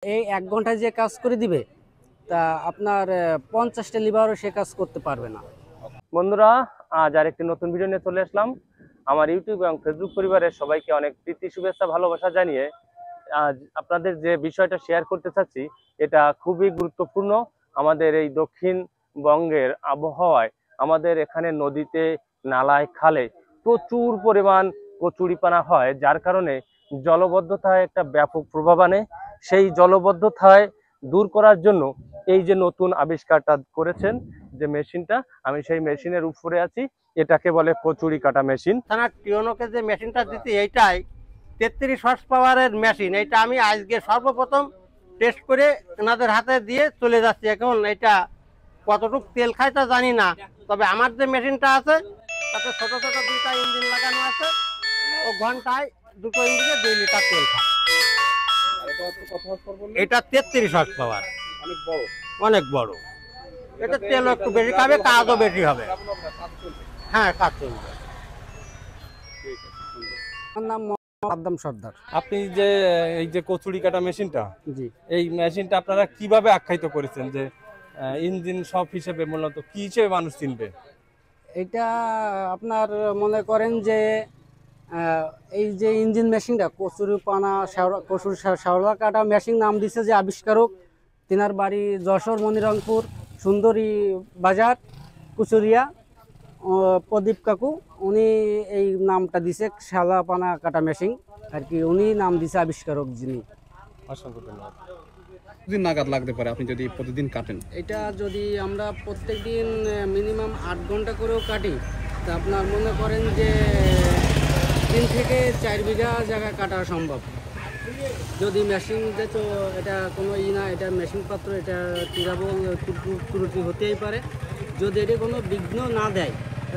এই 1 ঘন্টায় যে কাজ করে দিবে তা আপনার 50টা লিভারও সে কাজ করতে পারবে না। বন্ধুরা, আজ আরেকটি নতুন ভিডিও নিয়ে চলে আসলাম। আমার ইউটিউব এবং ফেসবুক পরিবারের সবাইকে অনেক প্রীতি শুভেচ্ছা ভালোবাসা জানিয়ে আজ আপনাদের যে বিষয়টা শেয়ার করতে চাচ্ছি এটা খুবই গুরুত্বপূর্ণ। আমাদের এই দক্ষিণবঙ্গের আবহাওয়ায় আমাদের এখানে নদীতে, নালায়, খালে প্রচুর পরিমাণ কচুরিপানা হয়, যার কারণে জলবদ্ধতায় একটা ব্যাপক প্রভাব আনে। সেই জলবদ্ধতায় দূর করার জন্য এই যে নতুন আবিষ্কারটা করেছেন যে মেশিনটা, আমি সেই মেশিনের উপরে আছি। এটাকে বলে কচুরি কাটা মেশিন। থানার টিওনোকে যে মেশিনটা দিচ্ছি এইটাই 33 হর্স পাওয়ারের মেশিন। এইটা আমি আজকে সর্বপ্রথম টেস্ট করে ওনাদের হাতে দিয়ে চলে যাচ্ছি। এখন এটা কতটুকু তেল খায় তা জানি না, তবে আমার যে মেশিনটা আছে তাতে ছোট ছোট 2টা ইঞ্জিন লাগানো আছে। ও ঘন্টায় 2টো ইঞ্জিনে 2 লিটার তেল খায়। এটা 33 হর্স পাওয়ার, অনেক বড়। এটা তেল একটু বেশি খাবে, কাজও বেশি হবে। হ্যাঁ, কাজ চলবে। আমার নাম মোহাম্মদ আদম সর্দার। আপনি যে এই যে কচুরি কাটা মেশিনটা, জি, এই মেশিনটা আপনারা কিভাবে আখ্যায়িত করেছেন যে ইঞ্জিন শপ হিসেবে, মূলত কি হিসেবে মানুষ চিনবে? এটা আপনার মনে করেন যে এই যে ইঞ্জিন মেশিনটা কচুরিপানা কচুরি শ্যাওলা কাটা মেশিন নাম দিছে যে আবিষ্কারক, তিনার বাড়ি যশোর মনিরঙ্গপুর সুন্দরী বাজার কুচুরিয়া, প্রদীপ কাকু। উনি এই নামটা দিছে শ্যাওলা পানা কাটা মেশিন আর কি, উনি নাম দিছে আবিষ্কারক যিনি। অসংখ্য ধন্যবাদ। দিন নাগাদ লাগতে পারে আপনি যদি প্রতিদিন কাটেন? এটা যদি আমরা প্রত্যেক দিন মিনিমাম 8 ঘন্টা করেও কাটি তা আপনার মনে করেন যে 3 থেকে 4 বিঘা জায়গা কাটা সম্ভব। যদি মেশিন তো এটা কোনো না, এটা মেশিন পাত্র, এটা টিরাবল ত্রুটি হতেই পারে। যদি এটা কোনো বিঘ্ন না দেয়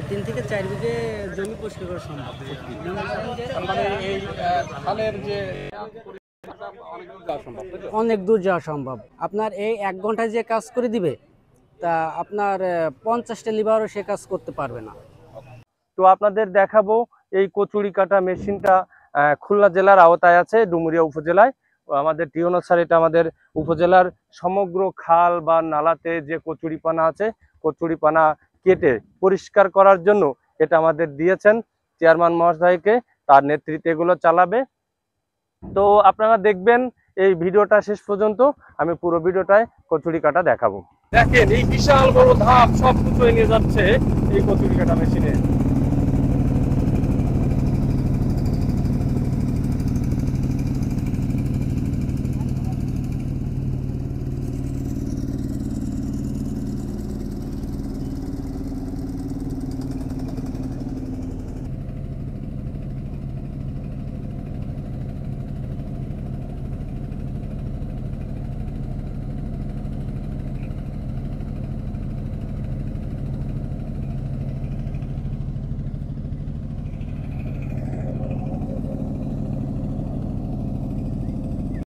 3 থেকে 4 বিঘে জমি পরিষ্কার করা সম্ভব। অনেক দূর যাওয়া সম্ভব। আপনার এই 1 ঘন্টায় যে কাজ করে দিবে তা আপনার 50টা লিভারও সে কাজ করতে পারবে না। তো আপনাদের দেখাবো এই কচুরি কাটা মেশিনটা খুলনা জেলার আওতায় আছে, ডুমুরিয়া উপজেলায়। আমাদের টিওনো স্যার এটা আমাদের উপজেলার সমগ্র খাল বা নালাতে যে কচুরিপানা আছে, কচুরিপানা কেটে পরিষ্কার করার জন্য এটা আমাদের দিয়েছেন চেয়ারম্যান মহাশয়কে। তার নেতৃত্বে এগুলো চালাবে। তো আপনারা দেখবেন এই ভিডিওটা শেষ পর্যন্ত। আমি পুরো ভিডিওটায় কচুরি কাটা দেখাবো। দেখেন এই বিশাল বড় ধাপ সব কিছু নিয়ে যাচ্ছে এই কচুরি কাটা মেশিনে।